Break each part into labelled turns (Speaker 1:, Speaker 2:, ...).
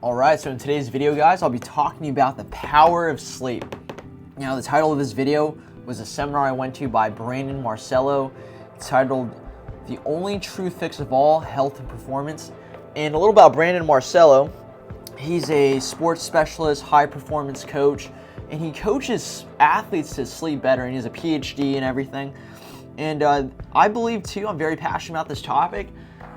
Speaker 1: Alright, so in today's video, guys, I'll be talking to you about the power of sleep. Now, the title of this video was a seminar I went to by Brandon Marcello. It's titled, The Only True Fix of All Health and Performance. And a little about Brandon Marcello. He's a sports specialist, high performance coach, and he coaches athletes to sleep better, and he has a PhD and everything. And I believe, too, I'm very passionate about this topic.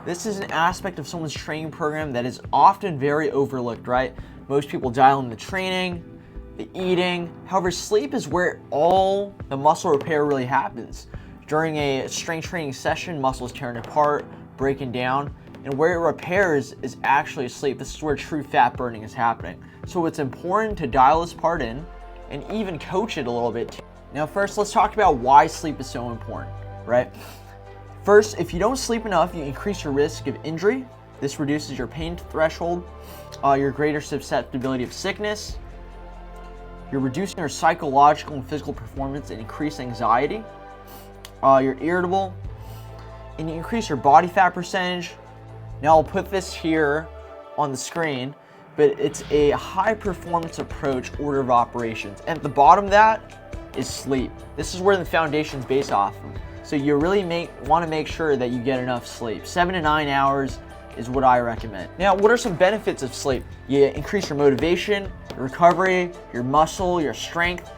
Speaker 1: This is an aspect of someone's training program that is often very overlooked, right? Most people dial in the training, the eating. However, sleep is where all the muscle repair really happens. During a strength training session, muscles tearing apart, breaking down, and where it repairs is actually sleep. This is where true fat burning is happening. So it's important to dial this part in and even coach it a little bit. Now, first, let's talk about why sleep is so important, right? First, if you don't sleep enough, you increase your risk of injury. This reduces your pain threshold, your greater susceptibility of sickness. You're reducing your psychological and physical performance and increase anxiety. You're irritable, and you increase your body fat percentage. Now, I'll put this here on the screen, but it's a high performance approach order of operations. And at the bottom of that is sleep. This is where the foundation is based off of. So you really want to make sure that you get enough sleep. 7 to 9 hours is what I recommend. Now, what are some benefits of sleep? You increase your motivation, your recovery, your muscle, your strength.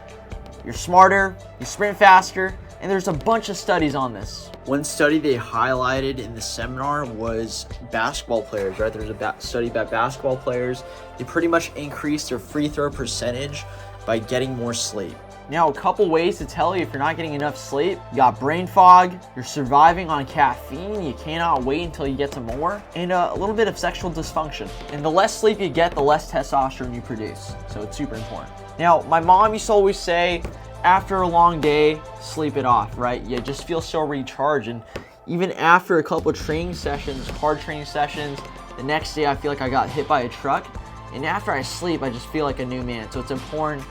Speaker 1: You're smarter, you sprint faster, and there's a bunch of studies on this. One study they highlighted in the seminar was basketball players, right? There's a study about basketball players. They pretty much increased their free throw percentage by getting more sleep. Now, a couple ways to tell you if you're not getting enough sleep. You got brain fog, you're surviving on caffeine, you cannot wait until you get some more, and a little bit of sexual dysfunction. And the less sleep you get, the less testosterone you produce. So it's super important. Now, my mom used to always say, after a long day, sleep it off, right? You just feel so recharged. And even after a couple of training sessions, hard training sessions, the next day I feel like I got hit by a truck. And after I sleep, I just feel like a new man. So it's important.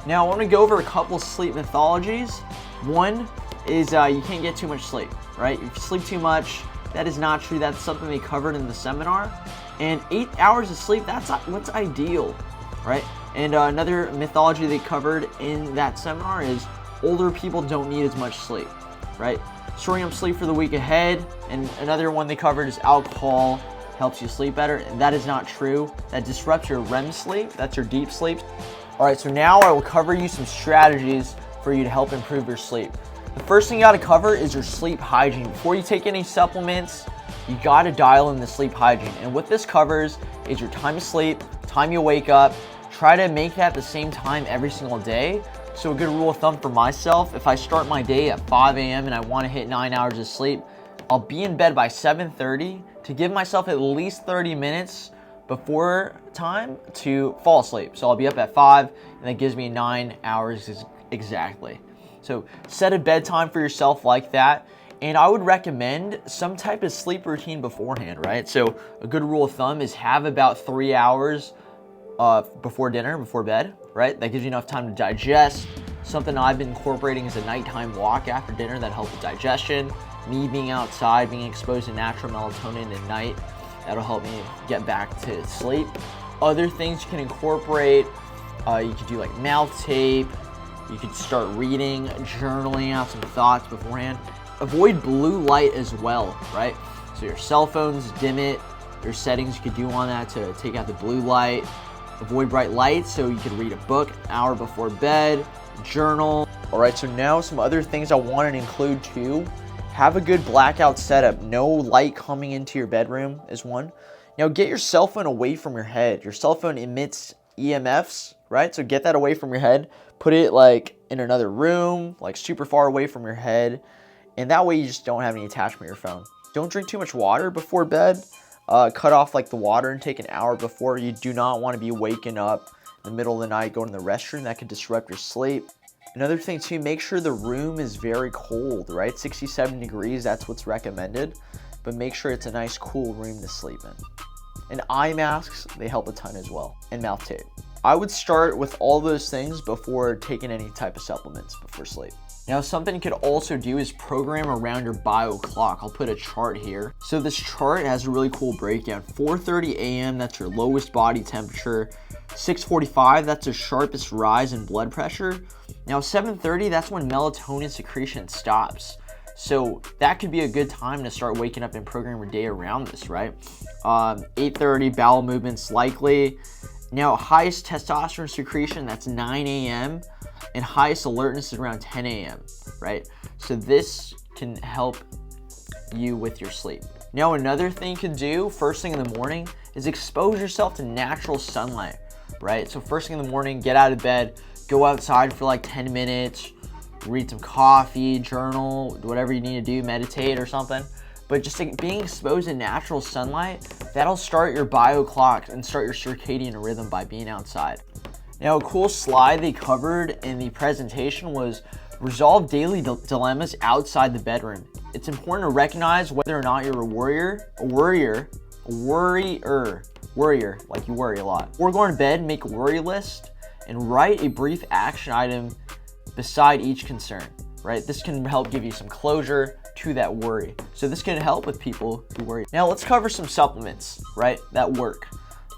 Speaker 1: Now, I want to go over a couple sleep mythologies. One is you can't get too much sleep, right? If you sleep too much, that is not true. That's something they covered in the seminar. And 8 hours of sleep, that's what's ideal, right? And another mythology they covered in that seminar is older people don't need as much sleep, right? Storing up sleep for the week ahead. And another one they covered is alcohol helps you sleep better. And that is not true. That disrupts your REM sleep. That's your deep sleep. All right, so now I will cover you some strategies for you to help improve your sleep. The first thing you gotta cover is your sleep hygiene. Before you take any supplements, you gotta dial in the sleep hygiene. And what this covers is your time to sleep, time you wake up. Try to make that the same time every single day. So a good rule of thumb for myself, if I start my day at 5 a.m. and I wanna hit 9 hours of sleep, I'll be in bed by 7:30 to give myself at least 30 minutes before time to fall asleep. So I'll be up at 5, and that gives me 9 hours exactly. So set a bedtime for yourself like that. And I would recommend some type of sleep routine beforehand, right? So a good rule of thumb is have about 3 hours before dinner, before bed, right? That gives you enough time to digest. Something I've been incorporating is a nighttime walk after dinner that helps with digestion. Me being outside, being exposed to natural melatonin at night, that'll help me get back to sleep. Other things you can incorporate, you could do like mouth tape. You could start reading, journaling out some thoughts beforehand. Avoid blue light as well, right? So your cell phones, dim it. There's settings you could do on that to take out the blue light. Avoid bright lights, so you could read a book an hour before bed, journal. All right, so now some other things I wanted to include too. Have a good blackout setup. No light coming into your bedroom is one. Now get your cell phone away from your head. Your cell phone emits EMFs, right? So get that away from your head. Put it like in another room, like super far away from your head. And that way you just don't have any attachment to your phone. Don't drink too much water before bed. Cut off like the water intake an hour before. You do not want to be waking up in the middle of the night going to the restroom. That could disrupt your sleep. Another thing too, make sure the room is very cold, right? 67 degrees, that's what's recommended. But make sure it's a nice cool room to sleep in. And eye masks, they help a ton as well. And mouth tape. I would start with all those things before taking any type of supplements before sleep. Now, something you could also do is program around your bio clock. I'll put a chart here. So this chart has a really cool breakdown. 4:30 a.m., that's your lowest body temperature. 6:45, that's the sharpest rise in blood pressure. Now, 7:30, that's when melatonin secretion stops. So that could be a good time to start waking up and program your day around this, right? 8:30, bowel movements likely. Now, highest testosterone secretion, that's 9 a.m. and highest alertness is around 10 a.m., right? So this can help you with your sleep. Now, another thing you can do first thing in the morning is expose yourself to natural sunlight, right? So first thing in the morning, get out of bed, go outside for like 10 minutes, read some coffee, journal, whatever you need to do, meditate or something. But just like being exposed to natural sunlight, that'll start your bio clock and start your circadian rhythm by being outside. Now, a cool slide they covered in the presentation was resolve daily dilemmas outside the bedroom. It's important to recognize whether or not you're a worrier, like you worry a lot. Before going to bed, make a worry list and write a brief action item beside each concern, right? This can help give you some closure to that worry. So this can help with people who worry. Now let's cover some supplements, right, that work.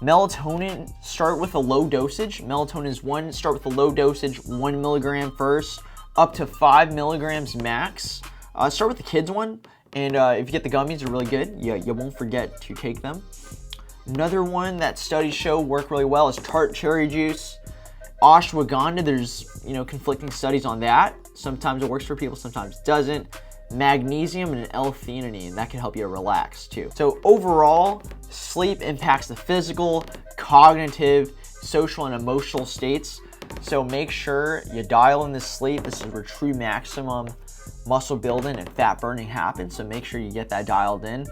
Speaker 1: Melatonin, start with a low dosage. Melatonin is start with a low dosage, 1 milligram first, up to 5 milligrams max. Start with the kids one, and if you get the gummies, they're really good. You won't forget to take them. Another one that studies show work really well is tart cherry juice. Ashwagandha, there's conflicting studies on that. Sometimes it works for people, sometimes it doesn't. Magnesium and L-theanine, that can help you relax too. So overall, sleep impacts the physical, cognitive, social, and emotional states. So make sure you dial in this sleep. This is where true maximum muscle building and fat burning happens. So make sure you get that dialed in.